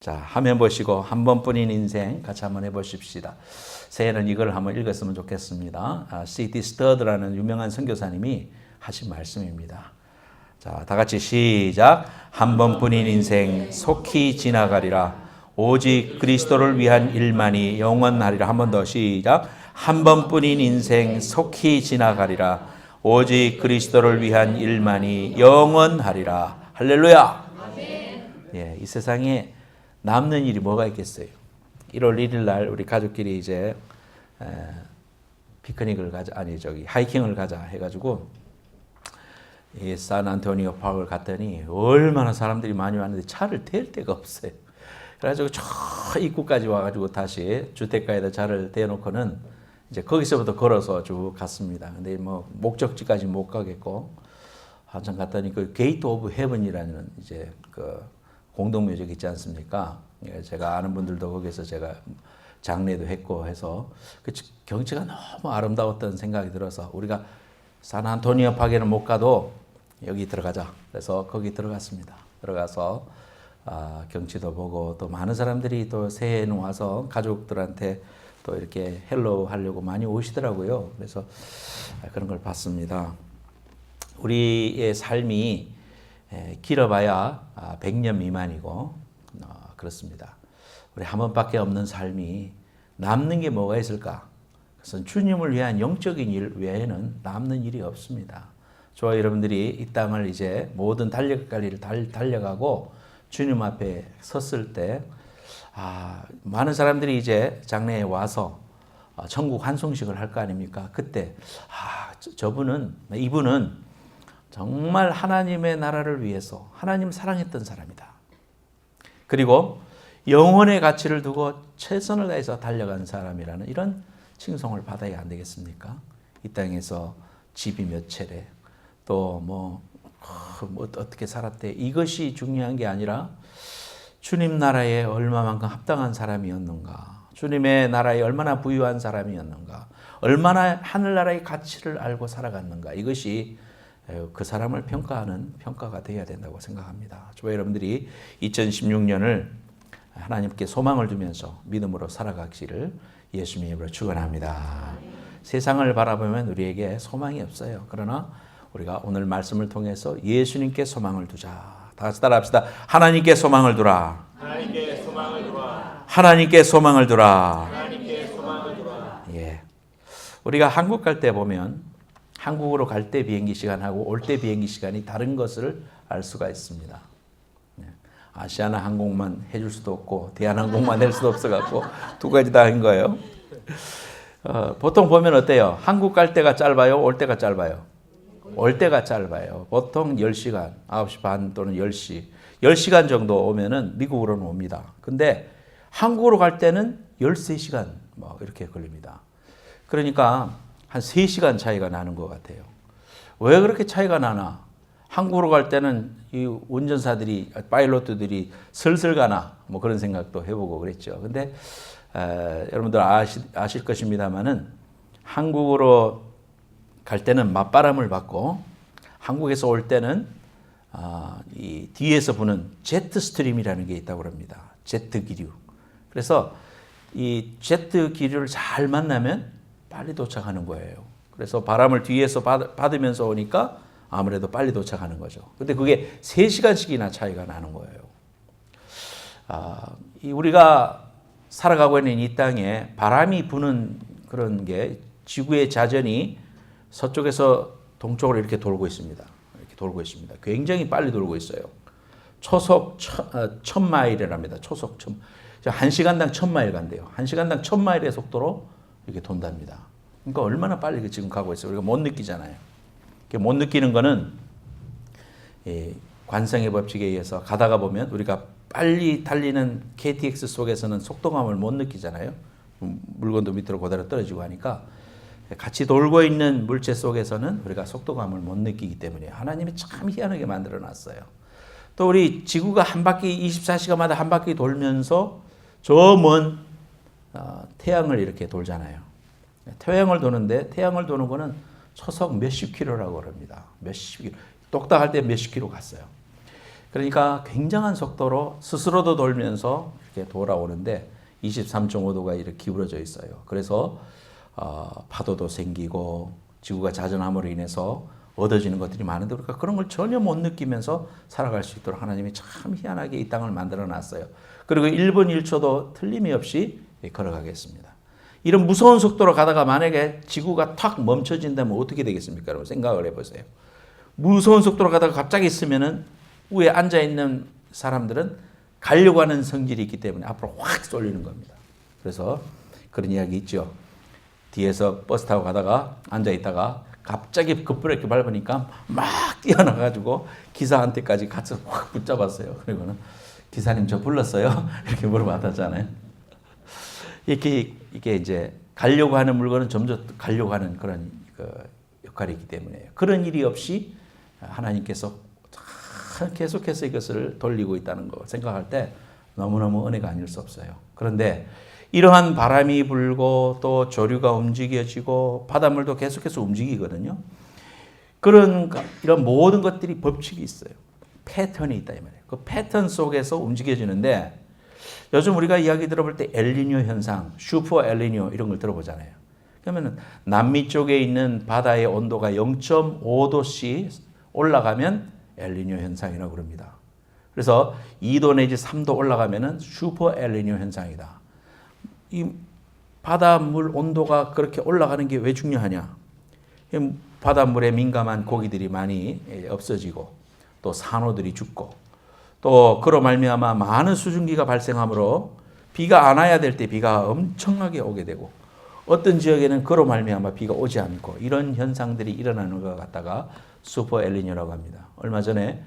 자, 화면 보시고 한 번뿐인 인생 같이 한번 해보십시다. 새해는 이걸 한번 읽었으면 좋겠습니다. C.D. 스터드라는 유명한 선교사님이 하신 말씀입니다. 자, 다 같이 시작. 한 번뿐인 인생 속히 지나가리라. 오직 그리스도를 위한 일만이 영원하리라. 한 번 더 시작. 한 번뿐인 인생 속히 지나가리라. 오직 그리스도를 위한 일만이 영원하리라. 할렐루야. 예, 이 세상에 남는 일이 뭐가 있겠어요? 1월 1일 날 우리 가족끼리 이제 피크닉을 가자, 하이킹을 가자 해가지고 이 샌안토니오 파크를 갔더니 얼마나 사람들이 많이 왔는데 차를 댈 데가 없어요. 그래가지고 저 입구까지 와가지고 다시 주택가에다 차를 대놓고는 이제 거기서부터 걸어서 쭉 갔습니다. 근데 뭐 목적지까지 못 가겠고 한참 갔더니 그 게이트 오브 헤븐이라는 이제 그 공동묘지 있지 않습니까? 제가 아는 분들도 거기서 제가 장례도 했고 해서 그 경치가 너무 아름다웠던 생각이 들어서 우리가 산안토니오 파크에는 못 가도 여기 들어가자. 그래서 거기 들어갔습니다. 들어가서 경치도 보고 또 많은 사람들이 또 새해에는 와서 가족들한테 또 이렇게 헬로우 하려고 많이 오시더라고요. 그래서 그런 걸 봤습니다. 우리의 삶이 길어봐야 100년 미만이고 그렇습니다. 우리 한 번밖에 없는 삶이 남는 게 뭐가 있을까? 그것은 주님을 위한 영적인 일 외에는 남는 일이 없습니다. 저와 여러분들이 이 땅을 이제 모든 달려갈 일을 달려가고 주님 앞에 섰을 때 많은 사람들이 이제 장례에 와서 천국 환송식을 할 거 아닙니까? 그때 이분은 정말 하나님의 나라를 위해서 하나님 사랑했던 사람이다. 그리고 영혼의 가치를 두고 최선을 다해서 달려간 사람이라는 이런 칭송을 받아야 안 되겠습니까? 이 땅에서 집이 몇 채래, 또 뭐 어떻게 살았대, 이것이 중요한 게 아니라 주님 나라에 얼마만큼 합당한 사람이었는가, 주님의 나라에 얼마나 부유한 사람이었는가, 얼마나 하늘나라의 가치를 알고 살아갔는가, 이것이 그 사람을 평가하는 평가가 되어야 된다고 생각합니다. 저와 여러분들이 2016년을 하나님께 소망을 두면서 믿음으로 살아가기를 예수님의 이름으로 축원합니다. 세상을 바라보면 우리에게 소망이 없어요. 그러나 우리가 오늘 말씀을 통해서 예수님께 소망을 두자. 다 같이 따라합시다. 하나님께 소망을 두라. 하나님께 소망을 두라. 하나님께 소망을 두라. 하나님께 소망을 두라. 예. 우리가 한국 갈 때 보면 한국으로 갈 때 비행기 시간하고 올 때 비행기 시간이 다른 것을 알 수가 있습니다. 아시아나 항공만 해줄 수도 없고 대한항공만 낼 수도 없어갖고 두 가지 다 한 거예요. 보통 보면 어때요? 한국 갈 때가 짧아요? 올 때가 짧아요? 올 때가 짧아요. 보통 10시간, 9시 반 또는 10시, 10시간 정도 오면은 미국으로는 옵니다. 근데 한국으로 갈 때는 13시간 뭐 이렇게 걸립니다. 그러니까 한 3시간 차이가 나는 것 같아요. 왜 그렇게 차이가 나나? 한국으로 갈 때는 이 운전사들이, 파일럿들이 슬슬 가나? 뭐 그런 생각도 해보고 그랬죠. 근데 여러분들 아실 것입니다만은 한국으로 갈 때는 맞바람을 받고 한국에서 올 때는 이 뒤에서 부는 제트 스트림이라는 게 있다고 합니다. 제트 기류. 그래서 이 제트 기류를 잘 만나면 빨리 도착하는 거예요. 그래서 바람을 뒤에서 받으면서 오니까 아무래도 빨리 도착하는 거죠. 근데 그게 3시간씩이나 차이가 나는 거예요. 우리가 살아가고 있는 이 땅에 바람이 부는 그런 게 지구의 자전이 서쪽에서 동쪽으로 이렇게 돌고 있습니다. 이렇게 돌고 있습니다. 굉장히 빨리 돌고 있어요. 초속 1000마일이랍니다. 초속 1시간당 1000마일 간대요. 1시간당 1000마일의 속도로 이렇게 돈답니다. 그러니까 얼마나 빨리 지금 가고 있어요. 우리가 못 느끼잖아요. 못 느끼는 거는 관성의 법칙에 의해서 가다가 보면 우리가 빨리 달리는 KTX 속에서는 속도감을 못 느끼잖아요. 물건도 밑으로 그대로 떨어지고 하니까 같이 돌고 있는 물체 속에서는 우리가 속도감을 못 느끼기 때문에 하나님이 참 희한하게 만들어 놨어요. 또 우리 지구가 한 바퀴 24시간마다 한 바퀴 돌면서 저 먼 태양을 이렇게 돌잖아요. 태양을 도는데 태양을 도는 거는 초속 몇십 킬로라고 합니다. 몇십 킬로. 똑딱할 때 몇십 킬로 갔어요. 그러니까 굉장한 속도로 스스로도 돌면서 이렇게 돌아오는데 23.5도가 이렇게 기울어져 있어요. 그래서 파도도 생기고 지구가 자전함으로 인해서 얻어지는 것들이 많은데 우리가 그런 걸 전혀 못 느끼면서 살아갈 수 있도록 하나님이 참 희한하게 이 땅을 만들어 놨어요. 그리고 1분 1초도 틀림이 없이 걸어가겠습니다. 이런 무서운 속도로 가다가 만약에 지구가 탁 멈춰진다면 어떻게 되겠습니까? 여러분 생각을 해보세요. 무서운 속도로 가다가 갑자기 있으면은 위에 앉아있는 사람들은 가려고 하는 성질이 있기 때문에 앞으로 확 쏠리는 겁니다. 그래서 그런 이야기 있죠. 뒤에서 버스 타고 가다가 앉아있다가 갑자기 급브레이크 밟으니까 막 뛰어나가지고 기사한테까지 같이 확 붙잡았어요. 그리고는 기사님 저 불렀어요? 이렇게 물어봤잖아요. 이게 이제 가려고 하는 물건은 점점 가려고 하는 그런 역할이 있기 때문에 그런 일이 없이 하나님께서 계속해서 이것을 돌리고 있다는 거 생각할 때 너무너무 은혜가 아닐 수 없어요. 그런데 이러한 바람이 불고 또 조류가 움직여지고 바닷물도 계속해서 움직이거든요. 이런 모든 것들이 법칙이 있어요. 패턴이 있다 이 말이에요. 그 패턴 속에서 움직여지는데 요즘 우리가 이야기 들어볼 때 엘니뇨 현상, 슈퍼 엘니뇨 이런 걸 들어보잖아요. 그러면 남미 쪽에 있는 바다의 온도가 0.5도씩 올라가면 엘니뇨 현상이라고 그럽니다. 그래서 2도 내지 3도 올라가면은 슈퍼 엘니뇨 현상이다. 이 바닷물 온도가 그렇게 올라가는 게 왜 중요하냐? 바닷물에 민감한 고기들이 많이 없어지고 또 산호들이 죽고 또 그로 말미암아 많은 수증기가 발생하므로 비가 안 와야 될 때 비가 엄청나게 오게 되고 어떤 지역에는 그로 말미암아 비가 오지 않고 이런 현상들이 일어나는 것 같다가 슈퍼 엘니뇨라고 합니다. 얼마 전에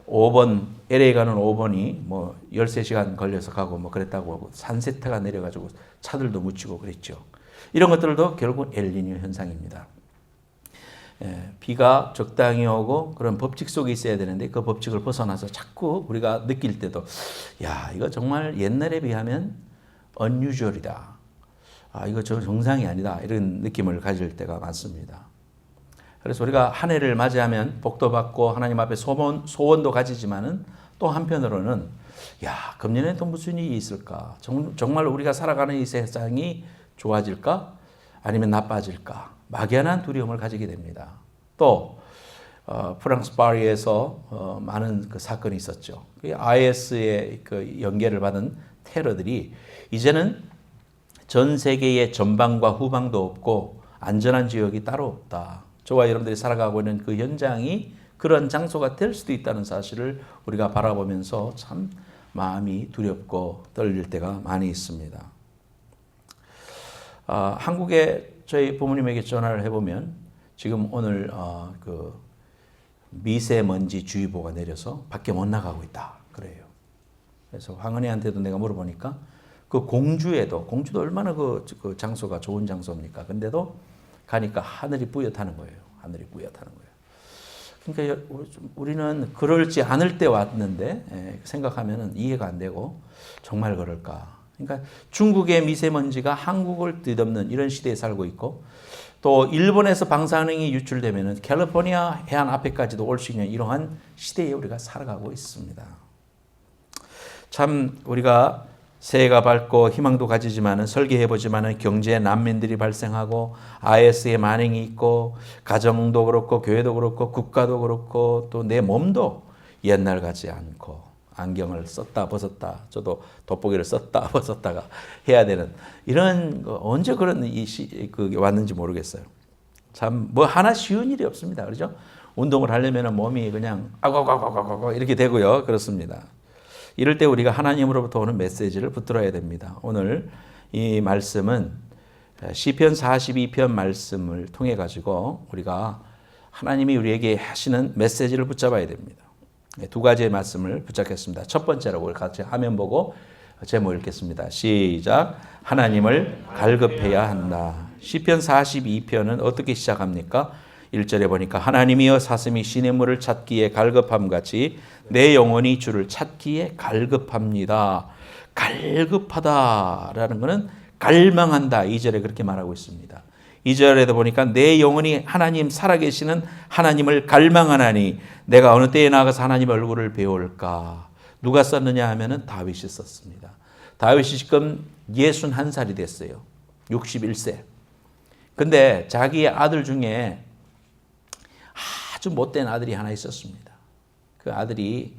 5번 LA 가는 5번이 뭐 13시간 걸려서 가고 뭐 그랬다고 하고 산세태가 내려가지고 차들도 묻히고 그랬죠. 이런 것들도 결국 엘니뇨 현상입니다. 비가 적당히 오고 그런 법칙 속에 있어야 되는데 그 법칙을 벗어나서 자꾸 우리가 느낄 때도 야 이거 정말 옛날에 비하면 unusual이다. 이거 정상이 아니다. 이런 느낌을 가질 때가 많습니다. 그래서 우리가 한 해를 맞이하면 복도 받고 하나님 앞에 소원도 가지지만은 또 한편으로는 야 금년에 또 무슨 일이 있을까? 정말 우리가 살아가는 이 세상이 좋아질까? 아니면 나빠질까? 막연한 두려움을 가지게 됩니다. 또 프랑스 파리에서 많은 그 사건이 있었죠. IS의 그 연계를 받은 테러들이 이제는 전 세계의 전방과 후방도 없고 안전한 지역이 따로 없다. 저와 여러분들이 살아가고 있는 그 현장이 그런 장소가 될 수도 있다는 사실을 우리가 바라보면서 참 마음이 두렵고 떨릴 때가 많이 있습니다. 한국에 저희 부모님에게 전화를 해보면 지금 오늘 그 미세먼지 주의보가 내려서 밖에 못 나가고 있다 그래요. 그래서 황은혜한테도 내가 물어보니까 그 공주도 얼마나 그 장소가 좋은 장소입니까? 근데도 가니까 하늘이 뿌옇다는 거예요. 하늘이 뿌옇다는 거예요. 그러니까 우리는 그럴지 않을 때 왔는데 생각하면 이해가 안 되고 정말 그럴까? 그러니까 중국의 미세먼지가 한국을 뒤덮는 이런 시대에 살고 있고 또 일본에서 방사능이 유출되면 캘리포니아 해안 앞에까지도 올 수 있는 이러한 시대에 우리가 살아가고 있습니다. 참 우리가 새해가 밝고 희망도 가지지만은 설계해보지만은 경제에 난민들이 발생하고 IS의 만행이 있고 가정도 그렇고 교회도 그렇고 국가도 그렇고 또 내 몸도 옛날 같지 않고 안경을 썼다 벗었다 저도 돋보기를 썼다 벗었다가 해야 되는 이런 언제 그런 그게 왔는지 모르겠어요. 참 뭐 하나 쉬운 일이 없습니다. 그렇죠? 운동을 하려면 몸이 그냥 아고고고고고 이렇게 되고요. 그렇습니다. 이럴 때 우리가 하나님으로부터 오는 메시지를 붙들어야 됩니다. 오늘 이 말씀은 시편 42편 말씀을 통해 가지고 우리가 하나님이 우리에게 하시는 메시지를 붙잡아야 됩니다. 두 가지의 말씀을 붙잡겠습니다. 첫 번째로 우리 같이 화면 보고 제목 읽겠습니다. 시작. 하나님을 갈급해야 한다. 시편 42편은 어떻게 시작합니까? 1절에 보니까 하나님이여 사슴이 시냇물을 찾기에 갈급함같이 내 영혼이 주를 찾기에 갈급합니다. 갈급하다라는 것은 갈망한다. 2절에 그렇게 말하고 있습니다. 2절에도 보니까 내 영혼이 하나님 살아계시는 하나님을 갈망하나니 내가 어느 때에 나가서 하나님의 얼굴을 배울까. 누가 썼느냐 하면은 다윗이 썼습니다. 다윗이 지금 61살이 됐어요. 61세. 근데 자기의 아들 중에 아주 못된 아들이 하나 있었습니다. 그 아들이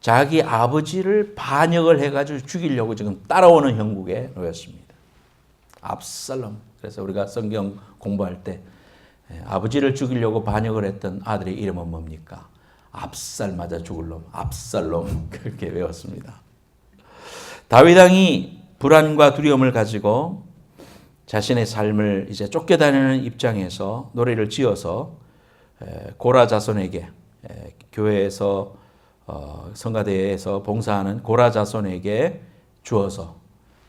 자기 아버지를 반역을 해가지고 죽이려고 지금 따라오는 형국에 놓였습니다. 압살롬. 그래서 우리가 성경 공부할 때 아버지를 죽이려고 반역을 했던 아들의 이름은 뭡니까? 압살 맞아 죽을 놈. 압살롬. 그렇게 외웠습니다. 다윗 왕이 불안과 두려움을 가지고 자신의 삶을 이제 쫓겨다니는 입장에서 노래를 지어서 고라 자손에게 교회에서 성가대에서 봉사하는 고라 자손에게 주어서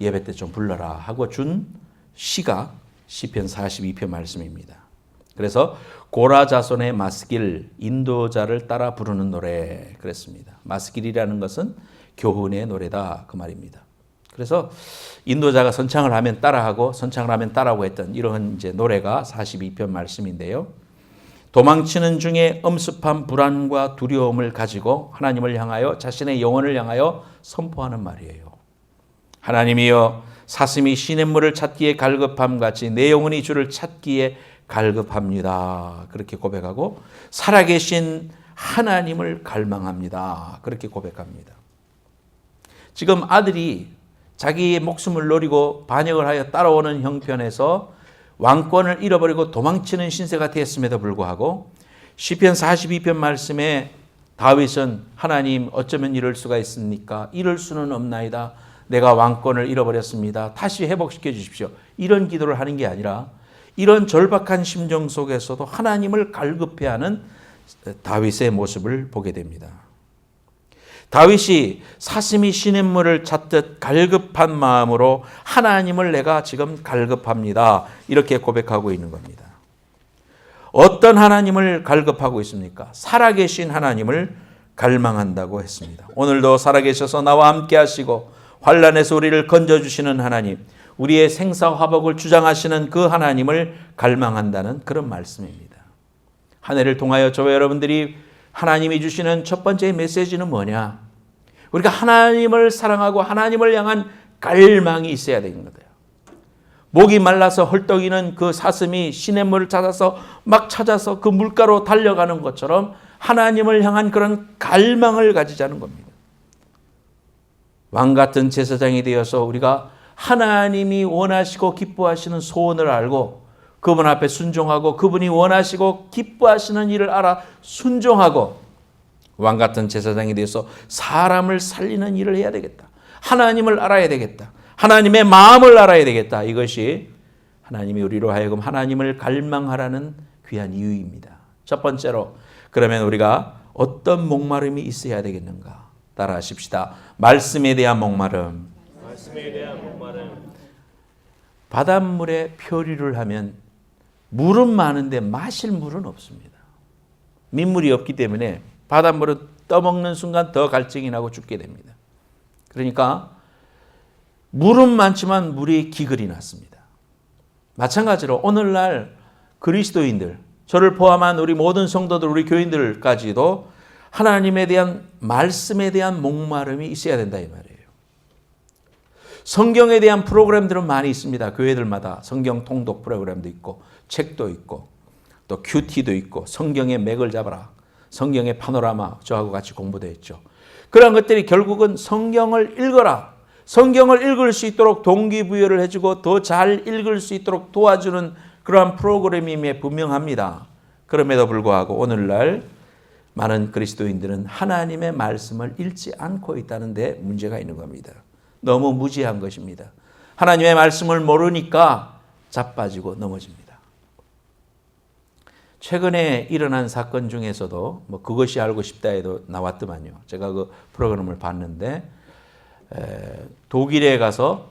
예배 때 좀 불러라 하고 준 시가 시편 42편 말씀입니다. 그래서 고라 자손의 마스길 인도자를 따라 부르는 노래 그랬습니다. 마스길이라는 것은 교훈의 노래다 그 말입니다. 그래서 인도자가 선창을 하면 따라하고 선창을 하면 따라하고 했던 이런 이제 노래가 42편 말씀인데요. 도망치는 중에 엄습한 불안과 두려움을 가지고 하나님을 향하여 자신의 영혼을 향하여 선포하는 말이에요. 하나님이여 사슴이 시냇물을 찾기에 갈급함 같이 내 영혼이 주를 찾기에 갈급합니다. 그렇게 고백하고 살아계신 하나님을 갈망합니다. 그렇게 고백합니다. 지금 아들이 자기의 목숨을 노리고 반역을 하여 따라오는 형편에서 왕권을 잃어버리고 도망치는 신세가 되었음에도 불구하고 시편 42편 말씀에 다윗은 하나님 어쩌면 이럴 수가 있습니까? 이럴 수는 없나이다. 내가 왕권을 잃어버렸습니다. 다시 회복시켜 주십시오. 이런 기도를 하는 게 아니라 이런 절박한 심정 속에서도 하나님을 갈급해하는 다윗의 모습을 보게 됩니다. 다윗이 사슴이 시냇물을 찾듯 갈급한 마음으로 하나님을 내가 지금 갈급합니다. 이렇게 고백하고 있는 겁니다. 어떤 하나님을 갈급하고 있습니까? 살아계신 하나님을 갈망한다고 했습니다. 오늘도 살아계셔서 나와 함께 하시고 환난에서 우리를 건져주시는 하나님, 우리의 생사화복을 주장하시는 그 하나님을 갈망한다는 그런 말씀입니다. 한 해를 통하여 저와 여러분들이 하나님이 주시는 첫 번째 메시지는 뭐냐? 우리가 하나님을 사랑하고 하나님을 향한 갈망이 있어야 되는 거예요. 목이 말라서 헐떡이는 그 사슴이 시냇물을 찾아서 그 물가로 달려가는 것처럼 하나님을 향한 그런 갈망을 가지자는 겁니다. 왕 같은 제사장이 되어서 우리가 하나님이 원하시고 기뻐하시는 소원을 알고 그분 앞에 순종하고 그분이 원하시고 기뻐하시는 일을 알아 순종하고 왕 같은 제사장이 되어서 사람을 살리는 일을 해야 되겠다. 하나님을 알아야 되겠다. 하나님의 마음을 알아야 되겠다. 이것이 하나님이 우리로 하여금 하나님을 갈망하라는 귀한 이유입니다. 첫 번째로 그러면 우리가 어떤 목마름이 있어야 되겠는가? 따라하십시다. 말씀에 대한 목마름. 말씀에 대한 목마름. 바닷물에 표류를 하면 물은 많은데 마실 물은 없습니다. 민물이 없기 때문에 바닷물은 떠먹는 순간 더 갈증이 나고 죽게 됩니다. 그러니까 물은 많지만 물이 기글이 났습니다. 마찬가지로 오늘날 그리스도인들, 저를 포함한 우리 모든 성도들, 우리 교인들까지도 하나님에 대한 말씀에 대한 목마름이 있어야 된다 이 말이에요. 성경에 대한 프로그램들은 많이 있습니다. 교회들마다 성경 통독 프로그램도 있고 책도 있고 또 큐티도 있고 성경의 맥을 잡아라. 성경의 파노라마 저하고 같이 공부도 했죠. 그런 것들이 결국은 성경을 읽어라. 성경을 읽을 수 있도록 동기부여를 해주고 더 잘 읽을 수 있도록 도와주는 그러한 프로그램임에 분명합니다. 그럼에도 불구하고 오늘날 많은 그리스도인들은 하나님의 말씀을 읽지 않고 있다는 데 문제가 있는 겁니다. 너무 무지한 것입니다. 하나님의 말씀을 모르니까 자빠지고 넘어집니다. 최근에 일어난 사건 중에서도 뭐 그것이 알고 싶다에도 나왔더만요. 제가 그 프로그램을 봤는데 독일에 가서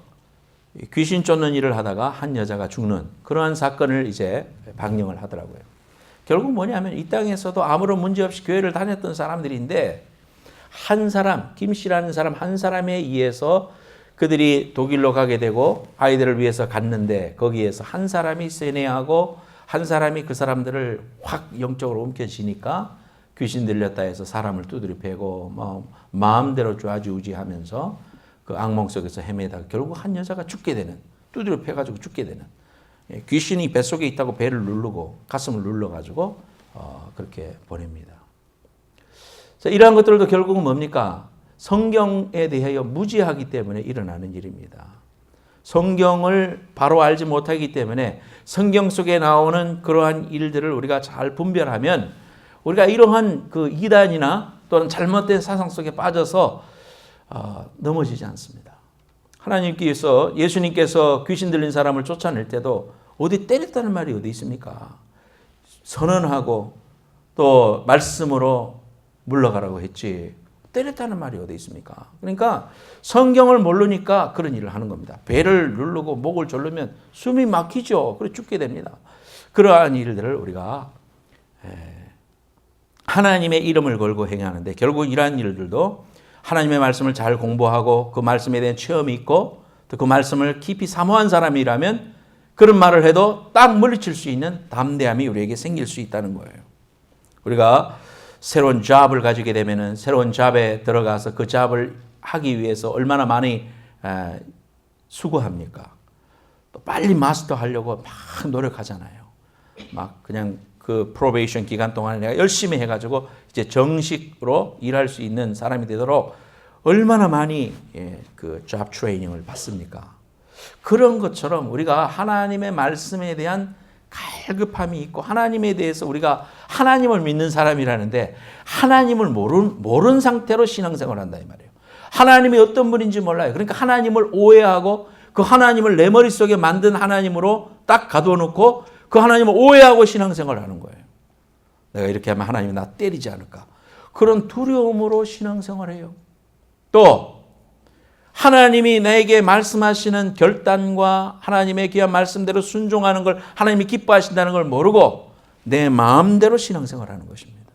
귀신 쫓는 일을 하다가 한 여자가 죽는 그러한 사건을 이제 방영을 하더라고요. 결국 뭐냐면 이 땅에서도 아무런 문제 없이 교회를 다녔던 사람들인데 한 사람, 김 씨라는 사람 한 사람에 의해서 그들이 독일로 가게 되고 아이들을 위해서 갔는데 거기에서 한 사람이 세뇌하고 한 사람이 그 사람들을 확 영적으로 옮겨지니까 귀신 들렸다 해서 사람을 두드려 패고 마음대로 좌지우지하면서 그 악몽 속에서 헤매다가 결국 한 여자가 죽게 되는, 두드려 패가지고 죽게 되는, 귀신이 뱃속에 있다고 배를 누르고 가슴을 눌러가지고 그렇게 보냅니다. 자, 이러한 것들도 결국은 뭡니까? 성경에 대하여 무지하기 때문에 일어나는 일입니다. 성경을 바로 알지 못하기 때문에 성경 속에 나오는 그러한 일들을 우리가 잘 분별하면 우리가 이러한 그 이단이나 또는 잘못된 사상 속에 빠져서 넘어지지 않습니다. 하나님께서, 예수님께서 귀신 들린 사람을 쫓아낼 때도 어디 때렸다는 말이 어디 있습니까? 선언하고 또 말씀으로 물러가라고 했지 때렸다는 말이 어디 있습니까? 그러니까 성경을 모르니까 그런 일을 하는 겁니다. 배를 누르고 목을 조르면 숨이 막히죠. 그래서 죽게 됩니다. 그러한 일들을 우리가 하나님의 이름을 걸고 행하는데 결국 이러한 일들도 하나님의 말씀을 잘 공부하고 그 말씀에 대한 체험이 있고 또 그 말씀을 깊이 사모한 사람이라면 그런 말을 해도 딱 물리칠 수 있는 담대함이 우리에게 생길 수 있다는 거예요. 우리가 새로운 잡을 가지게 되면은 새로운 잡에 들어가서 그 잡을 하기 위해서 얼마나 많이 수고합니까? 또 빨리 마스터하려고 막 노력하잖아요. 막 그냥 그 프로베이션 기간 동안에 내가 열심히 해가지고 이제 정식으로 일할 수 있는 사람이 되도록 얼마나 많이 그 잡 트레이닝을 받습니까? 그런 것처럼 우리가 하나님의 말씀에 대한 갈급함이 있고 하나님에 대해서 우리가 하나님을 믿는 사람이라는데 하나님을 모르는 상태로 신앙생활을 한다 이 말이에요. 하나님이 어떤 분인지 몰라요. 그러니까 하나님을 오해하고 그 하나님을 내 머릿속에 만든 하나님으로 딱 가둬놓고 그 하나님을 오해하고 신앙생활을 하는 거예요. 내가 이렇게 하면 하나님이 나 때리지 않을까. 그런 두려움으로 신앙생활을 해요. 또 하나님이 나에게 말씀하시는 결단과 하나님의 귀한 말씀대로 순종하는 걸 하나님이 기뻐하신다는 걸 모르고 내 마음대로 신앙생활하는 것입니다.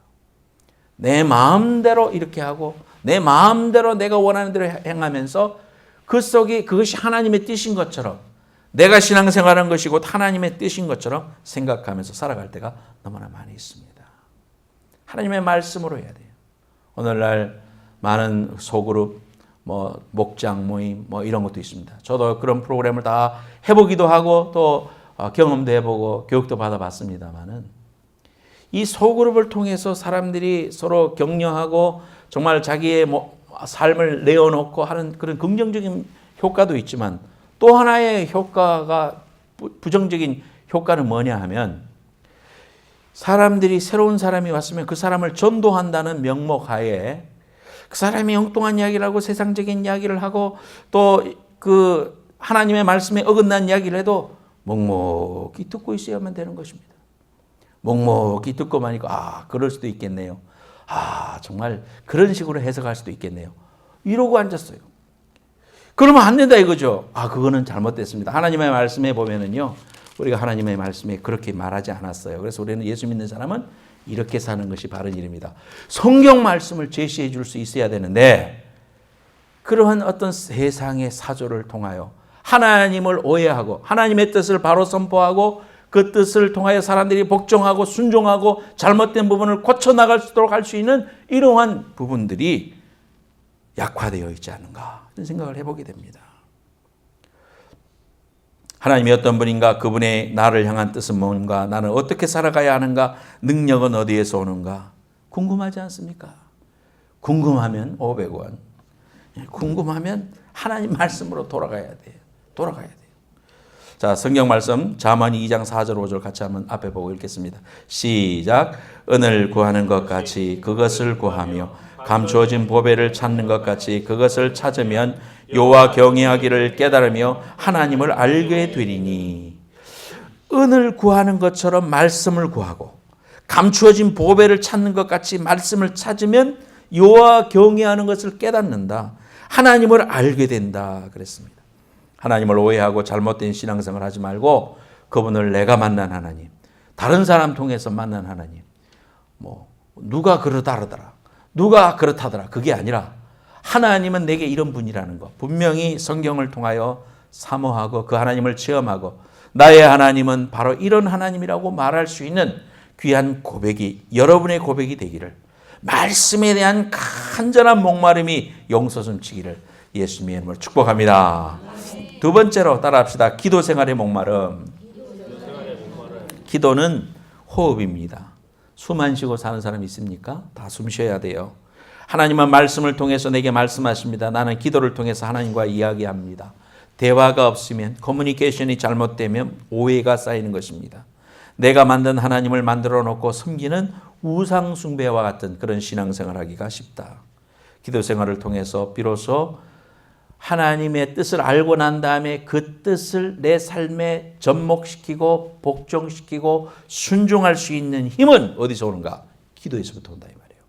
내 마음대로 이렇게 하고 내 마음대로 내가 원하는 대로 행하면서 그 속에 그것이 하나님의 뜻인 것처럼 내가 신앙생활한 것이고 하나님의 뜻인 것처럼 생각하면서 살아갈 때가 너무나 많이 있습니다. 하나님의 말씀으로 해야 돼요. 오늘날 많은 소그룹, 목장 모임, 이런 것도 있습니다. 저도 그런 프로그램을 다 해보기도 하고 또 경험도 해보고 교육도 받아봤습니다만은 이 소그룹을 통해서 사람들이 서로 격려하고 정말 자기의 삶을 내어놓고 하는 그런 긍정적인 효과도 있지만 또 하나의 효과가 부정적인 효과는 뭐냐 하면 사람들이 새로운 사람이 왔으면 그 사람을 전도한다는 명목 하에 그 사람이 엉뚱한 이야기를 하고 세상적인 이야기를 하고 또 그 하나님의 말씀에 어긋난 이야기를 해도 묵묵히 듣고 있어야만 되는 것입니다. 묵묵히 듣고만 있고 그럴 수도 있겠네요. 정말 그런 식으로 해석할 수도 있겠네요. 이러고 앉았어요. 그러면 안 된다 이거죠. 그거는 잘못됐습니다. 하나님의 말씀에 보면은요. 우리가 하나님의 말씀에 그렇게 말하지 않았어요. 그래서 우리는 예수 믿는 사람은 이렇게 사는 것이 바른 일입니다. 성경 말씀을 제시해 줄 수 있어야 되는데 그러한 어떤 세상의 사조를 통하여 하나님을 오해하고 하나님의 뜻을 바로 선포하고 그 뜻을 통하여 사람들이 복종하고 순종하고 잘못된 부분을 고쳐나갈 수 있도록 할 수 있는 이러한 부분들이 약화되어 있지 않은가 이런 생각을 해보게 됩니다. 하나님이 어떤 분인가, 그분의 나를 향한 뜻은 뭔가, 나는 어떻게 살아가야 하는가, 능력은 어디에서 오는가 궁금하지 않습니까? 궁금하면 500원, 궁금하면 하나님 말씀으로 돌아가야 돼요. 자, 성경 말씀 잠언 2장 4절 5절 같이 한번 앞에 보고 읽겠습니다. 시작. 은을 구하는 것 같이 그것을 구하며 감추어진 보배를 찾는 것 같이 그것을 찾으면 여호와 경외하기를 깨달으며 하나님을 알게 되리니. 은을 구하는 것처럼 말씀을 구하고 감추어진 보배를 찾는 것 같이 말씀을 찾으면 여호와 경외하는 것을 깨닫는다. 하나님을 알게 된다 그랬습니다. 하나님을 오해하고 잘못된 신앙생활을 하지 말고 그분을 내가 만난 하나님, 다른 사람 통해서 만난 하나님, 누가 그러다더라, 누가 그렇다더라 그게 아니라 하나님은 내게 이런 분이라는 거 분명히 성경을 통하여 사모하고 그 하나님을 체험하고 나의 하나님은 바로 이런 하나님이라고 말할 수 있는 귀한 고백이 여러분의 고백이 되기를, 말씀에 대한 간절한 목마름이 용솟음치기를 예수님의 이름으로 축복합니다. 두 번째로 따라합시다. 기도 생활의 목마름. 기도는 호흡입니다. 숨 안 쉬고 사는 사람 있습니까? 다 숨 쉬어야 돼요. 하나님은 말씀을 통해서 내게 말씀하십니다. 나는 기도를 통해서 하나님과 이야기합니다. 대화가 없으면, 커뮤니케이션이 잘못되면 오해가 쌓이는 것입니다. 내가 만든 하나님을 만들어 놓고 섬기는 우상 숭배와 같은 그런 신앙생활하기가 쉽다. 기도 생활을 통해서 비로소 하나님의 뜻을 알고 난 다음에 그 뜻을 내 삶에 접목시키고 복종시키고 순종할 수 있는 힘은 어디서 오는가? 기도에서부터 온다 이 말이에요.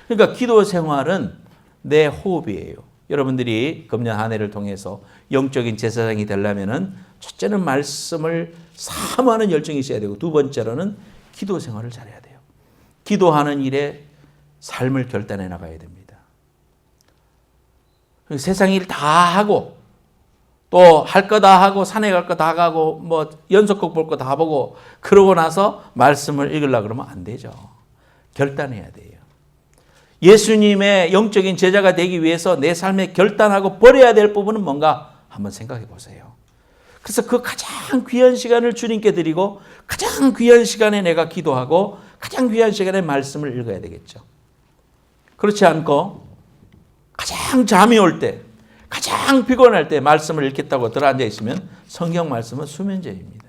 그러니까 기도 생활은 내 호흡이에요. 여러분들이 금년 한 해를 통해서 영적인 제사장이 되려면은 첫째는 말씀을 사모하는 열정이 있어야 되고 두 번째로는 기도 생활을 잘해야 돼요. 기도하는 일에 삶을 결단해 나가야 됩니다. 세상 일 다 하고 또 할 거 다 하고 산에 갈 거 다 가고 뭐 연속극 볼 거 다 보고 그러고 나서 말씀을 읽으려고 그러면 안 되죠. 결단해야 돼요. 예수님의 영적인 제자가 되기 위해서 내 삶에 결단하고 버려야 될 부분은 뭔가 한번 생각해 보세요. 그래서 그 가장 귀한 시간을 주님께 드리고 가장 귀한 시간에 내가 기도하고 가장 귀한 시간에 말씀을 읽어야 되겠죠. 그렇지 않고 가장 잠이 올 때, 가장 피곤할 때 말씀을 읽겠다고 들어앉아 있으면 성경 말씀은 수면제입니다.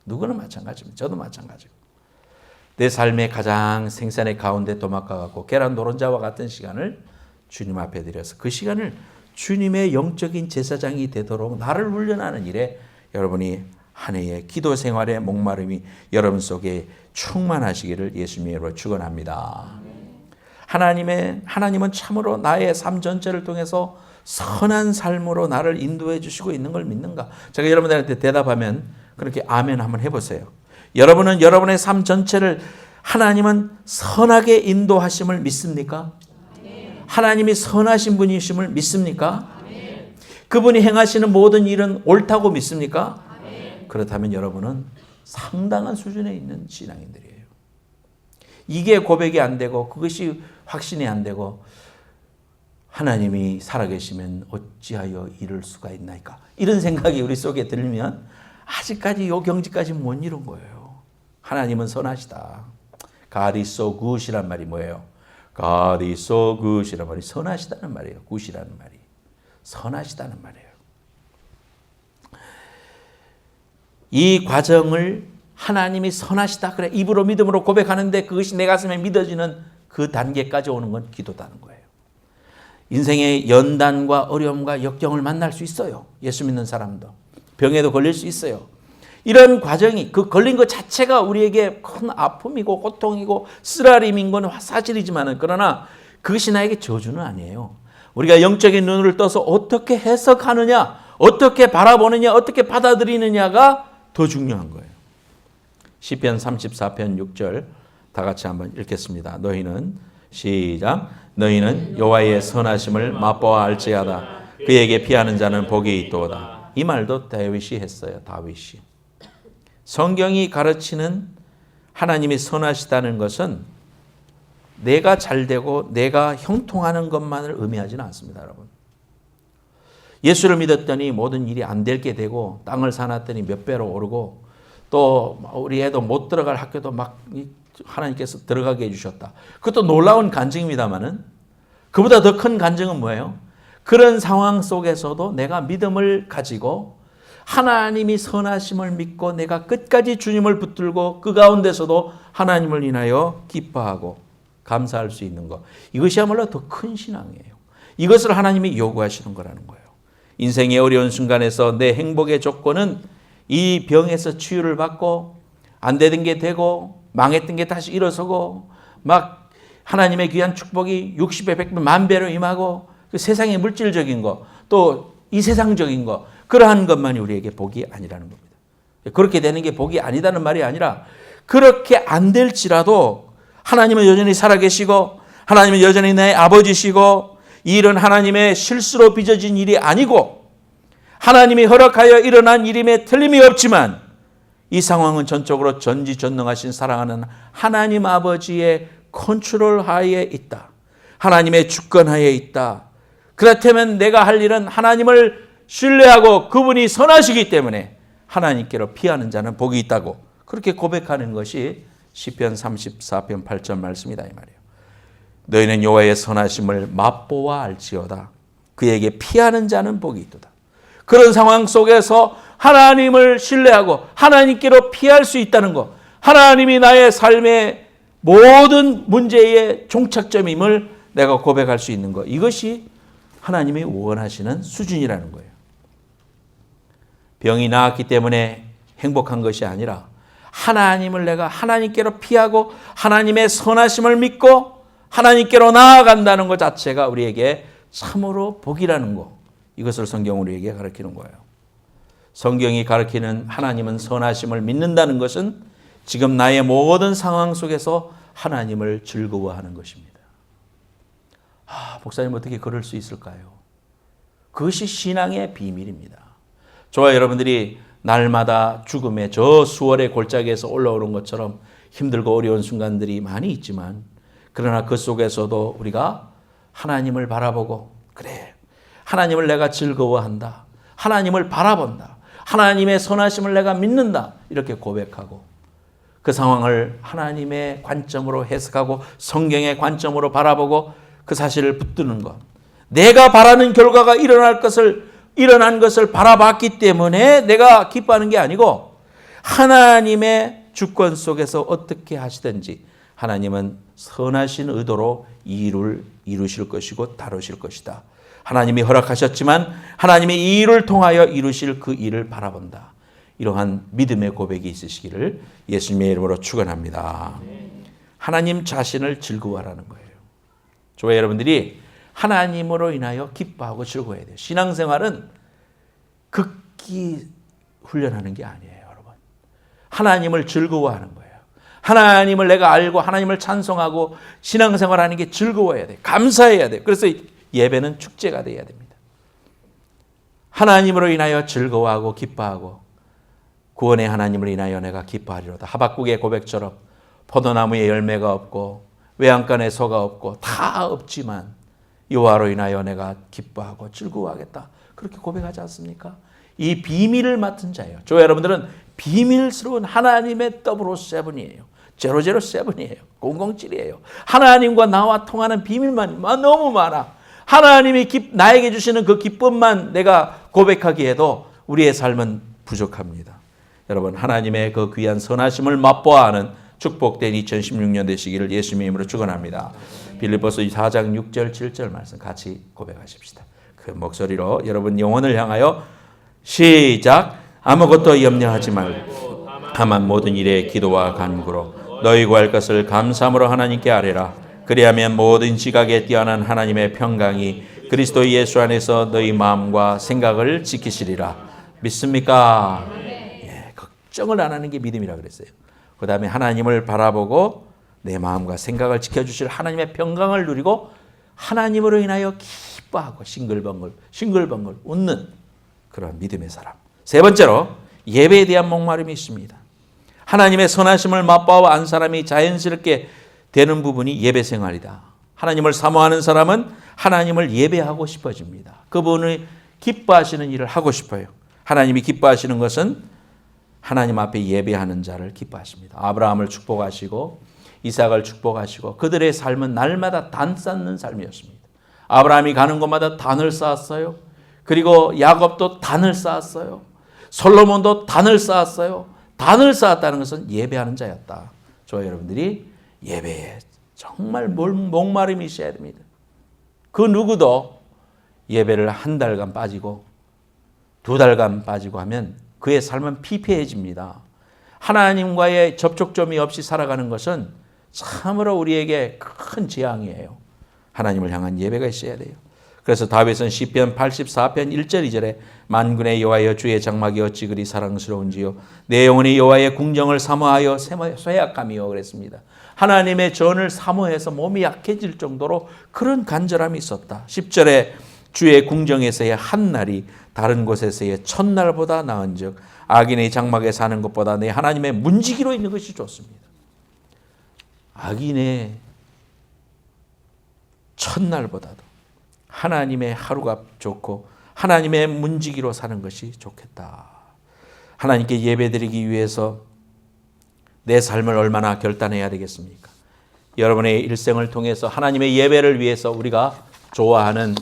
누구나 마찬가지입니다. 저도 마찬가지고. 내 삶의 가장 생산의 가운데 도망가고 계란 노른자와 같은 시간을 주님 앞에 드려서 그 시간을 주님의 영적인 제사장이 되도록 나를 훈련하는 일에 여러분이 한 해의 기도 생활의 목마름이 여러분 속에 충만하시기를 예수님의 이름으로 축원합니다. 하나님은 참으로 나의 삶 전체를 통해서 선한 삶으로 나를 인도해 주시고 있는 걸 믿는가? 제가 여러분들한테 대답하면 그렇게 아멘 한번 해보세요. 여러분은 여러분의 삶 전체를 하나님은 선하게 인도하심을 믿습니까? 하나님이 선하신 분이심을 믿습니까? 그분이 행하시는 모든 일은 옳다고 믿습니까? 그렇다면 여러분은 상당한 수준에 있는 신앙인들이에요. 이게 고백이 안 되고 그것이 확신이 안 되고 하나님이 살아계시면 어찌하여 이럴 수가 있나이까? 이런 생각이 우리 속에 들면 아직까지 이 경지까지 못 이룬 거예요. 하나님은 선하시다. God is so good이란 말이 뭐예요? God is so good이란 말이 선하시다는 말이에요. good이라는 말이. 선하시다는 말이에요. 이 과정을 하나님이 선하시다. 그래 입으로 믿음으로 고백하는데 그것이 내 가슴에 믿어지는 그 단계까지 오는 건 기도다는 거예요. 인생의 연단과 어려움과 역경을 만날 수 있어요. 예수 믿는 사람도. 병에도 걸릴 수 있어요. 이런 과정이 그 걸린 것 자체가 우리에게 큰 아픔이고 고통이고 쓰라림인 건 사실이지만 그러나 그것이 나에게 저주는 아니에요. 우리가 영적인 눈을 떠서 어떻게 해석하느냐, 어떻게 바라보느냐, 어떻게 받아들이느냐가 더 중요한 거예요. 시편 34편 6절 다 같이 한번 읽겠습니다. 너희는 시작. 너희는 여호와의 선하심을 맛보아 알지어다. 그에게 피하는 자는 복이 있도다. 이 말도 다윗이 했어요. 다윗이. 성경이 가르치는 하나님이 선하시다는 것은 내가 잘되고 내가 형통하는 것만을 의미하지는 않습니다, 여러분. 예수를 믿었더니 모든 일이 안 될 게 되고 땅을 사놨더니 몇 배로 오르고 또 우리 애도 못 들어갈 학교도 막 하나님께서 들어가게 해주셨다. 그것도 놀라운 간증입니다만은 그보다 더 큰 간증은 뭐예요? 그런 상황 속에서도 내가 믿음을 가지고 하나님이 선하심을 믿고 내가 끝까지 주님을 붙들고 그 가운데서도 하나님을 인하여 기뻐하고 감사할 수 있는 것. 이것이야말로 더 큰 신앙이에요. 이것을 하나님이 요구하시는 거라는 거예요. 인생의 어려운 순간에서 내 행복의 조건은 이 병에서 치유를 받고 안 되던 게 되고 망했던 게 다시 일어서고 막 하나님의 귀한 축복이 60배, 100배, 만배로 임하고 그 세상의 물질적인 거 또 이 세상적인 거 그러한 것만이 우리에게 복이 아니라는 겁니다. 그렇게 되는 게 복이 아니다는 말이 아니라 그렇게 안 될지라도 하나님은 여전히 살아계시고 하나님은 여전히 내 아버지시고 이 일은 하나님의 실수로 빚어진 일이 아니고 하나님이 허락하여 일어난 일임에 틀림이 없지만 이 상황은 전적으로 전지전능하신 사랑하는 하나님 아버지의 컨트롤 하에 있다. 하나님의 주권 하에 있다. 그렇다면 내가 할 일은 하나님을 신뢰하고 그분이 선하시기 때문에 하나님께로 피하는 자는 복이 있다고 그렇게 고백하는 것이 시편 34편 8절 말씀이다 이 말이에요. 너희는 여호와의 선하심을 맛보아 알지어다. 그에게 피하는 자는 복이 있도다. 그런 상황 속에서 하나님을 신뢰하고 하나님께로 피할 수 있다는 것, 하나님이 나의 삶의 모든 문제의 종착점임을 내가 고백할 수 있는 것, 이것이 하나님이 원하시는 수준이라는 거예요. 병이 나았기 때문에 행복한 것이 아니라 하나님을 내가 하나님께로 피하고 하나님의 선하심을 믿고 하나님께로 나아간다는 것 자체가 우리에게 참으로 복이라는 것, 이것을 성경은 우리에게 가르치는 거예요. 성경이 가르치는 하나님은 선하심을 믿는다는 것은 지금 나의 모든 상황 속에서 하나님을 즐거워하는 것입니다. 목사님 어떻게 그럴 수 있을까요? 그것이 신앙의 비밀입니다. 저와 여러분들이 날마다 죽음의 저 수월의 골짜기에서 올라오는 것처럼 힘들고 어려운 순간들이 많이 있지만 그러나 그 속에서도 우리가 하나님을 바라보고 그래, 하나님을 내가 즐거워한다. 하나님을 바라본다. 하나님의 선하심을 내가 믿는다. 이렇게 고백하고 그 상황을 하나님의 관점으로 해석하고 성경의 관점으로 바라보고 그 사실을 붙드는 것. 내가 바라는 결과가 일어난 것을 바라봤기 때문에 내가 기뻐하는 게 아니고 하나님의 주권 속에서 어떻게 하시든지 하나님은 선하신 의도로 이 일을 이루실 것이고 다루실 것이다. 하나님이 허락하셨지만 하나님이 이 일을 통하여 이루실 그 일을 바라본다. 이러한 믿음의 고백이 있으시기를 예수님의 이름으로 축원합니다. 하나님 자신을 즐거워하라는 거예요. 저와 여러분들이 하나님으로 인하여 기뻐하고 즐거워해야 돼요. 신앙생활은 극기 훈련하는 게 아니에요, 여러분. 하나님을 즐거워하는 거예요. 하나님을 내가 알고 하나님을 찬송하고 신앙생활하는 게 즐거워야 돼요. 감사해야 돼요. 그래서 예배는 축제가 되어야 됩니다. 하나님으로 인하여 즐거워하고 기뻐하고 구원의 하나님을 인하여 내가 기뻐하리로다. 하박국의 고백처럼 포도나무에 열매가 없고 외양간에 소가 없고 다 없지만 여호와로 인하여 내가 기뻐하고 즐거워하겠다. 그렇게 고백하지 않습니까? 이 비밀을 맡은 자예요. 저 여러분들은 비밀스러운 하나님의 007이에요. 007이에요. 007이에요. 하나님과 나와 통하는 비밀만 너무 많아. 하나님이 나에게 주시는 그 기쁨만 내가 고백하기에도 우리의 삶은 부족합니다. 여러분, 하나님의 그 귀한 선하심을 맛보아 하는 축복된 2016년 되시기를 예수님의 이름으로 축원합니다. 빌립보서 4장 6절 7절 말씀 같이 고백하십시다. 그 목소리로 여러분 영혼을 향하여 시작. 아무것도 염려하지 말고 다만 모든 일에 기도와 간구로 너희 구할 것을 감사함으로 하나님께 아뢰라. 그리하면 모든 지각에 뛰어난 하나님의 평강이 그리스도 예수 안에서 너희 마음과 생각을 지키시리라. 믿습니까? 예, 걱정을 안 하는 게 믿음이라 그랬어요. 그 다음에 하나님을 바라보고 내 마음과 생각을 지켜주실 하나님의 평강을 누리고 하나님으로 인하여 기뻐하고 싱글벙글 웃는 그런 믿음의 사람. 세 번째로 예배에 대한 목마름이 있습니다. 하나님의 선하심을 맛보아 안 사람이 자연스럽게 되는 부분이 예배 생활이다. 하나님을 사모하는 사람은 하나님을 예배하고 싶어집니다. 그분이 기뻐하시는 일을 하고 싶어요. 하나님이 기뻐하시는 것은 하나님 앞에 예배하는 자를 기뻐하십니다. 아브라함을 축복하시고 이삭을 축복하시고 그들의 삶은 날마다 단 쌓는 삶이었습니다. 아브라함이 가는 곳마다 단을 쌓았어요. 그리고 야곱도 단을 쌓았어요. 솔로몬도 단을 쌓았어요. 단을 쌓았다는 것은 예배하는 자였다. 저와 여러분들이 예배에 정말 목마름이 있어야 됩니다. 그 누구도 예배를 한 달간 빠지고 2달간 빠지고 하면 그의 삶은 피폐해집니다. 하나님과의 접촉점이 없이 살아가는 것은 참으로 우리에게 큰 재앙이에요. 하나님을 향한 예배가 있어야 돼요. 그래서 다윗은 시편 84편 1절 2절에 만군의 여호와여 주의 장막이 어찌 그리 사랑스러운지요 내 영혼이 여호와의 궁정을 사모하여 쇠약함이요 그랬습니다. 하나님의 전을 사모해서 몸이 약해질 정도로 그런 간절함이 있었다. 10절에 주의 궁정에서의 한 날이 다른 곳에서의 천날보다 나은즉 악인의 장막에 사는 것보다 내 하나님의 문지기로 있는 것이 좋습니다. 악인의 천날보다도 하나님의 하루가 좋고 하나님의 문지기로 사는 것이 좋겠다. 하나님께 예배드리기 위해서 내 삶을 얼마나 결단해야 되겠습니까? 여러분의 일생을 통해서 하나님의 예배를 위해서 우리가 좋아하는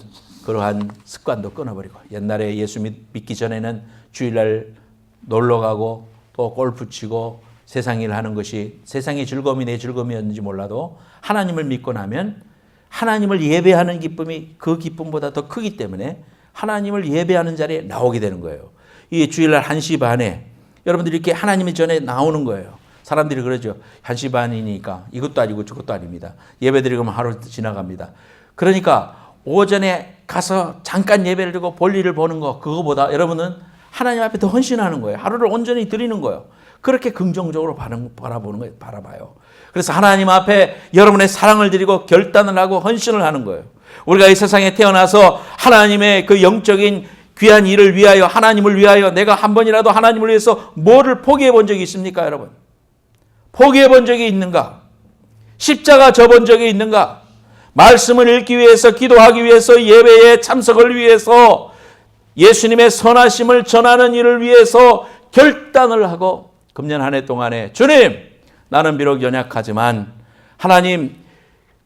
그러한 습관도 끊어버리고, 옛날에 예수 믿기 전에는 주일날 놀러 가고 또 골프 치고 세상 일 하는 것이 세상의 즐거움이 내 즐거움이었는지 몰라도 하나님을 믿고 나면 하나님을 예배하는 기쁨이 그 기쁨보다 더 크기 때문에 하나님을 예배하는 자리에 나오게 되는 거예요. 이 주일날 1시 반에 여러분들이 이렇게 하나님의 전에 나오는 거예요. 사람들이 그러죠. 1시 반이니까 이것도 아니고 저것도 아닙니다. 예배드리고 하루 지나갑니다. 그러니까 오전에 가서 잠깐 예배를 드리고 볼일을 보는 거, 그거보다 여러분은 하나님 앞에 더 헌신하는 거예요. 하루를 온전히 드리는 거예요. 그렇게 긍정적으로 바라보는 거예요. 바라봐요. 그래서 하나님 앞에 여러분의 사랑을 드리고 결단을 하고 헌신을 하는 거예요. 우리가 이 세상에 태어나서 하나님의 그 영적인 귀한 일을 위하여, 하나님을 위하여 내가 한 번이라도 하나님을 위해서 뭐를 포기해 본 적이 있습니까, 여러분? 포기해 본 적이 있는가? 십자가 져본 적이 있는가? 말씀을 읽기 위해서, 기도하기 위해서, 예배에 참석을 위해서, 예수님의 선하심을 전하는 일을 위해서 결단을 하고 금년 한 해 동안에 주님, 나는 비록 연약하지만 하나님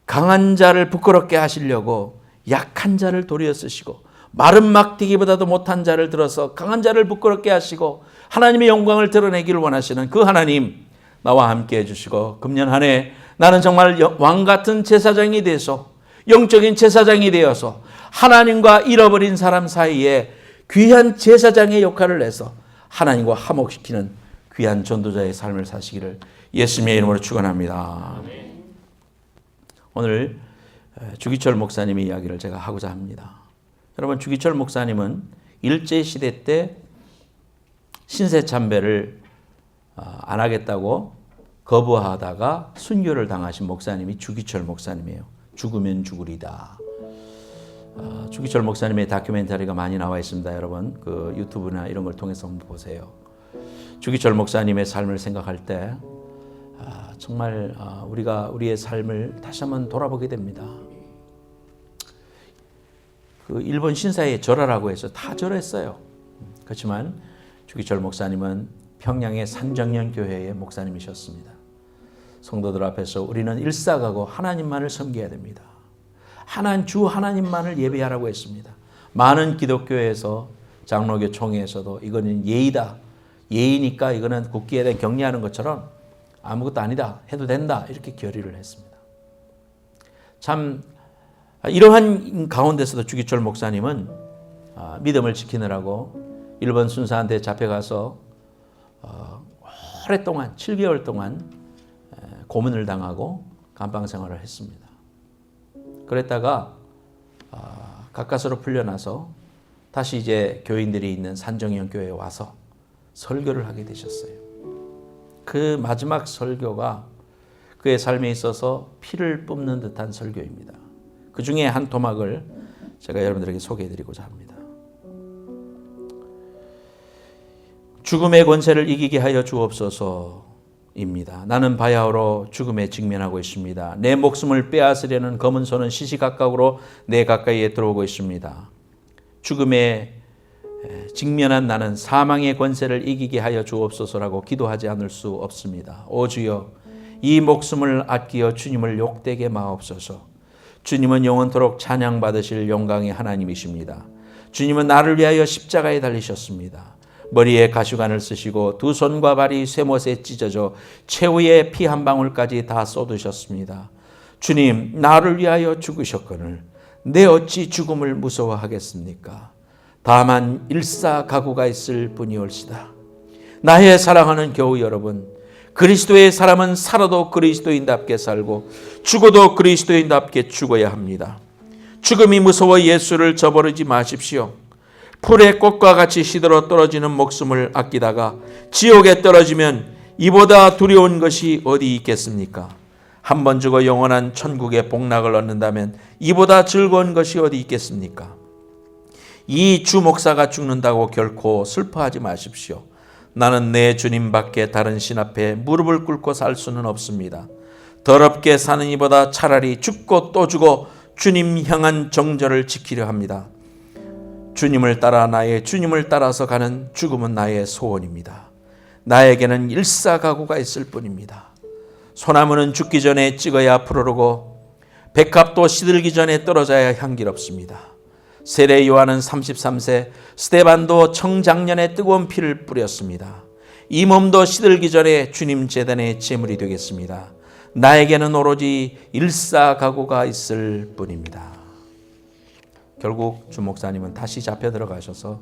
강한 자를 부끄럽게 하시려고 약한 자를 도리어 쓰시고 마른 막대기보다도 못한 자를 들어서 강한 자를 부끄럽게 하시고 하나님의 영광을 드러내기를 원하시는 그 하나님 나와 함께 해주시고 금년 한 해 나는 정말 왕같은 제사장이 돼서 영적인 제사장이 되어서 하나님과 잃어버린 사람 사이에 귀한 제사장의 역할을 해서 하나님과 화목시키는 귀한 전도자의 삶을 사시기를 예수님의 이름으로 축원합니다. 오늘 주기철 목사님의 이야기를 제가 하고자 합니다. 여러분, 주기철 목사님은 일제시대 때 신세참배를 안 하겠다고 거부하다가 순교를 당하신 목사님이 주기철 목사님이에요. 죽으면 죽으리다. 주기철 목사님의 다큐멘터리가 많이 나와 있습니다. 여러분 그 유튜브나 이런 걸 통해서 한번 보세요. 주기철 목사님의 삶을 생각할 때 정말 우리가 우리의 삶을 다시 한번 돌아보게 됩니다. 그 일본 신사에 절하라고 해서 다 절했어요. 그렇지만 주기철 목사님은 평양의 산정령 교회의 목사님이셨습니다. 성도들 앞에서 우리는 일사가고 하나님만을 섬겨야 됩니다. 주 하나님만을 예배하라고 했습니다. 많은 기독교에서 장로교 총회에서도 이거는 예의다, 예의니까 이거는 국기에 대한 격려하는 것처럼 아무것도 아니다, 해도 된다, 이렇게 결의를 했습니다. 참 이러한 가운데서도 주기철 목사님은 믿음을 지키느라고 일본 순사한테 잡혀가서 오랫동안 7개월 동안 고문을 당하고 감방 생활을 했습니다. 그랬다가 가까스로 풀려나서 다시 이제 교인들이 있는 산정형 교회에 와서 설교를 하게 되셨어요. 그 마지막 설교가 그의 삶에 있어서 피를 뿜는 듯한 설교입니다. 그 중에 한 토막을 제가 여러분들에게 소개해드리고자 합니다. 죽음의 권세를 이기게 하여 주옵소서입니다. 나는 바야흐로 죽음에 직면하고 있습니다. 내 목숨을 빼앗으려는 검은 손은 시시각각으로 내 가까이에 들어오고 있습니다. 죽음에 직면한 나는 사망의 권세를 이기게 하여 주옵소서라고 기도하지 않을 수 없습니다. 오 주여, 이 목숨을 아끼어 주님을 욕되게 마옵소서. 주님은 영원토록 찬양받으실 영광의 하나님이십니다. 주님은 나를 위하여 십자가에 달리셨습니다. 머리에 가시관을 쓰시고 두 손과 발이 쇠못에 찢어져 최후의 피 한 방울까지 다 쏟으셨습니다. 주님, 나를 위하여 죽으셨거늘 내 어찌 죽음을 무서워하겠습니까? 다만 일사가구가 있을 뿐이올시다. 나의 사랑하는 교우 여러분, 그리스도의 사람은 살아도 그리스도인답게 살고 죽어도 그리스도인답게 죽어야 합니다. 죽음이 무서워 예수를 저버리지 마십시오. 풀의 꽃과 같이 시들어 떨어지는 목숨을 아끼다가 지옥에 떨어지면 이보다 두려운 것이 어디 있겠습니까? 한 번 죽어 영원한 천국의 복락을 얻는다면 이보다 즐거운 것이 어디 있겠습니까? 이 주 목사가 죽는다고 결코 슬퍼하지 마십시오. 나는 내 주님밖에 다른 신 앞에 무릎을 꿇고 살 수는 없습니다. 더럽게 사는 이보다 차라리 죽고 또 죽어 주님 향한 정절을 지키려 합니다. 주님을 따라 나의 주님을 따라서 가는 죽음은 나의 소원입니다. 나에게는 일사가구가 있을 뿐입니다. 소나무는 죽기 전에 찍어야 푸르르고 백합도 시들기 전에 떨어져야 향기롭습니다. 세례 요한은 33세, 스데반도 청장년에 뜨거운 피를 뿌렸습니다. 이 몸도 시들기 전에 주님 제단의 제물이 되겠습니다. 나에게는 오로지 일사가구가 있을 뿐입니다. 결국 주 목사님은 다시 잡혀 들어가셔서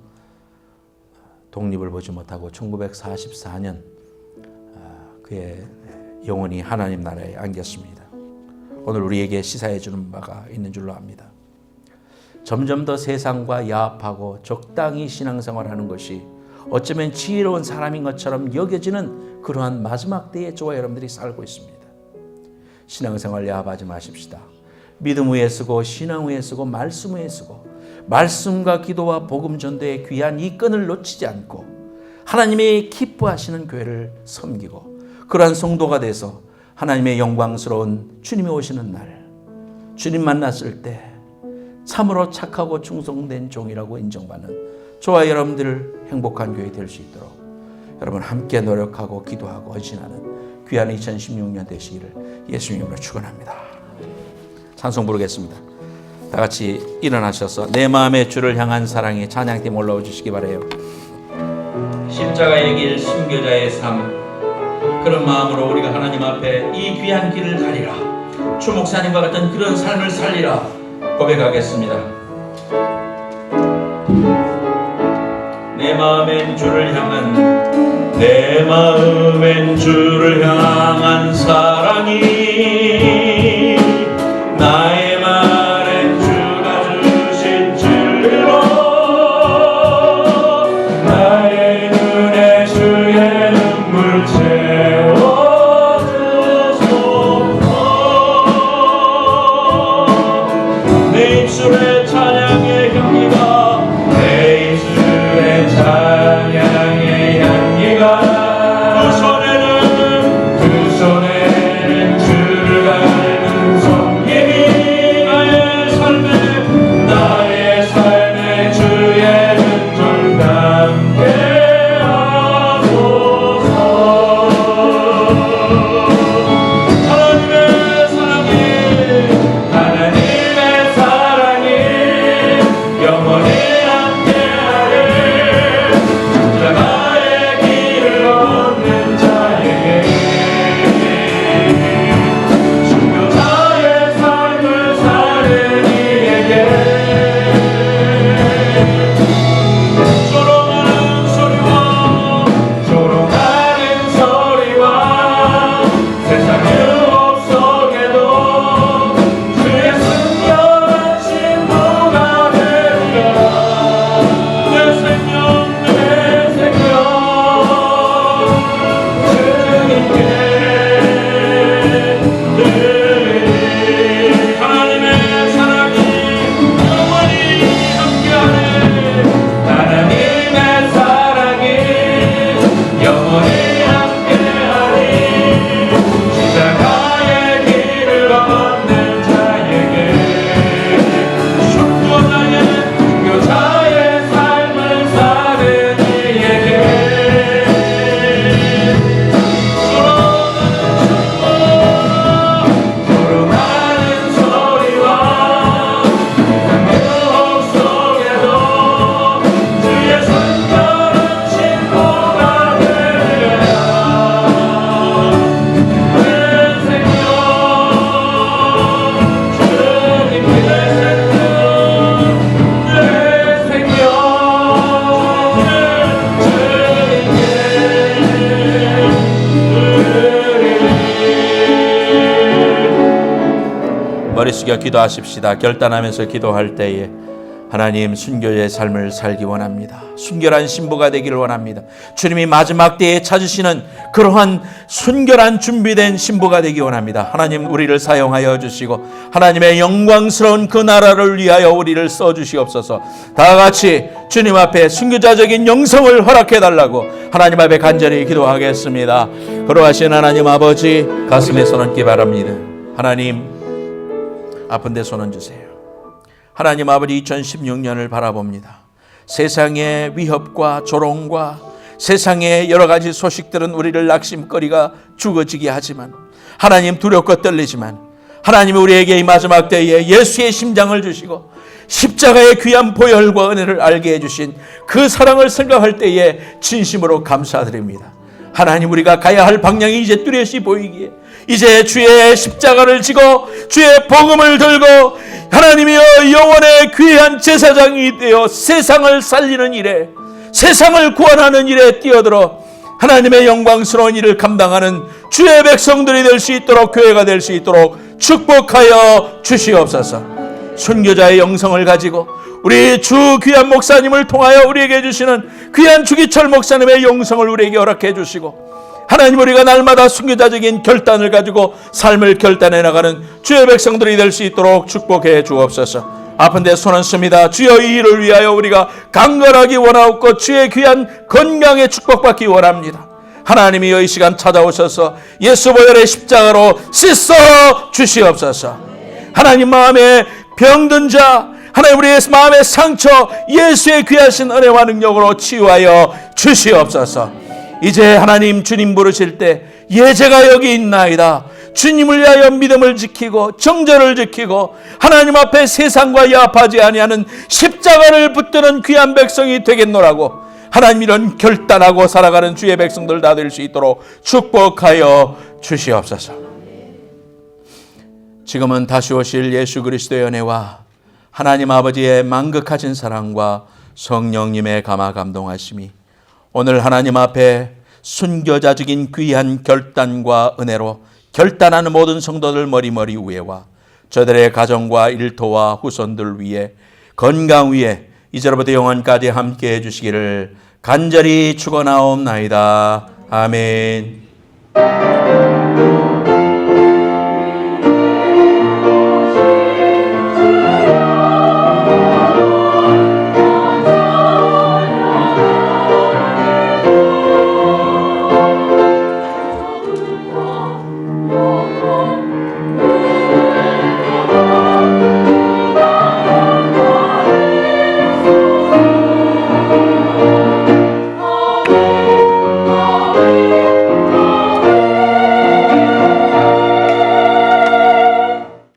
독립을 보지 못하고 1944년 그의 영혼이 하나님 나라에 안겼습니다. 오늘 우리에게 시사해 주는 바가 있는 줄로 압니다. 점점 더 세상과 야합하고 적당히 신앙생활하는 것이 어쩌면 지혜로운 사람인 것처럼 여겨지는 그러한 마지막 때에 저와 여러분들이 살고 있습니다. 신앙생활 야합하지 마십시다. 믿음 위에 쓰고 신앙 위에 쓰고 말씀 위에 쓰고 말씀과 기도와 복음 전도의 귀한 이 끈을 놓치지 않고 하나님의 기뻐하시는 교회를 섬기고 그러한 성도가 돼서 하나님의 영광스러운 주님이 오시는 날 주님 만났을 때 참으로 착하고 충성된 종이라고 인정받는 저와 여러분들 행복한 교회 될 수 있도록 여러분 함께 노력하고 기도하고 헌신하는 귀한 2016년 되시기를 예수님으로 축원합니다. 찬송 부르겠습니다. 다 같이 일어나셔서 내 마음의 주를 향한 사랑의 찬양팀 올라와 주시기 바라요. 십자가의 길, 순교자의 삶, 그런 마음으로 우리가 하나님 앞에 이 귀한 길을 가리라, 주 목사님과 같은 그런 삶을 살리라 고백하겠습니다. 내 마음엔 주를 향한, 내 마음엔 주를 향한 사랑이 나의 말엔 주가 주신 진리로 나의 눈에 주의 눈물 채워주소서. 내 입술에 찬양의 향기가, 내 입술에 찬양의 향기가 두 손에는 주 숨겨 기도하십시다. 결단하면서 기도할 때에 하나님, 순교의 삶을 살기 원합니다. 순결한 신부가 되기를 원합니다. 주님이 마지막 때에 찾으시는 그러한 순결한 준비된 신부가 되기 원합니다. 하나님, 우리를 사용하여 주시고 하나님의 영광스러운 그 나라를 위하여 우리를 써주시옵소서. 다 같이 주님 앞에 순교자적인 영성을 허락해 달라고 하나님 앞에 간절히 기도하겠습니다. 그러하신 하나님 아버지, 가슴에 손 얹기 바랍니다. 하나님, 아픈 데 손 얹으세요. 하나님 아버지, 2016년을 바라봅니다. 세상의 위협과 조롱과 세상의 여러 가지 소식들은 우리를 낙심거리가 죽어지게 하지만, 하나님, 두렵고 떨리지만 하나님이 우리에게 이 마지막 때에 예수의 심장을 주시고 십자가의 귀한 보혈과 은혜를 알게 해주신 그 사랑을 생각할 때에 진심으로 감사드립니다. 하나님, 우리가 가야 할 방향이 이제 뚜렷이 보이기에 이제 주의 십자가를 지고 주의 복음을 들고 하나님이여 영원의 귀한 제사장이 되어 세상을 살리는 일에, 세상을 구원하는 일에 뛰어들어 하나님의 영광스러운 일을 감당하는 주의 백성들이 될 수 있도록, 교회가 될 수 있도록 축복하여 주시옵소서. 순교자의 영성을 가지고 우리 주 귀한 목사님을 통하여 우리에게 주시는 귀한 주기철 목사님의 영성을 우리에게 허락해 주시고, 하나님, 우리가 날마다 순교자적인 결단을 가지고 삶을 결단해 나가는 주의 백성들이 될 수 있도록 축복해 주옵소서. 아픈 데 손 얹습니다. 주여, 이 일을 위하여 우리가 강건하기 원하옵고 주의 귀한 건강에 축복받기 원합니다. 하나님이여, 이 시간 찾아오셔서 예수 보혈의 십자가로 씻어 주시옵소서. 하나님, 마음에 병든 자, 하나님, 우리의 마음의 상처 예수의 귀하신 은혜와 능력으로 치유하여 주시옵소서. 이제 하나님, 주님 부르실 때 예제가 여기 있나이다. 주님을 위하여 믿음을 지키고 정절을 지키고 하나님 앞에 세상과 야합하지 아니하는 십자가를 붙드는 귀한 백성이 되겠노라고, 하나님, 이런 결단하고 살아가는 주의 백성들 다 될 수 있도록 축복하여 주시옵소서. 지금은 다시 오실 예수 그리스도의 은혜와 하나님 아버지의 만극하신 사랑과 성령님의 감화 감동하심이 오늘 하나님 앞에 순교자적인 귀한 결단과 은혜로 결단하는 모든 성도들 머리머리 위에와 저들의 가정과 일터와 후손들 위에, 건강 위에 이제로부터 영원까지 함께 해주시기를 간절히 축원하옵나이다. 아멘.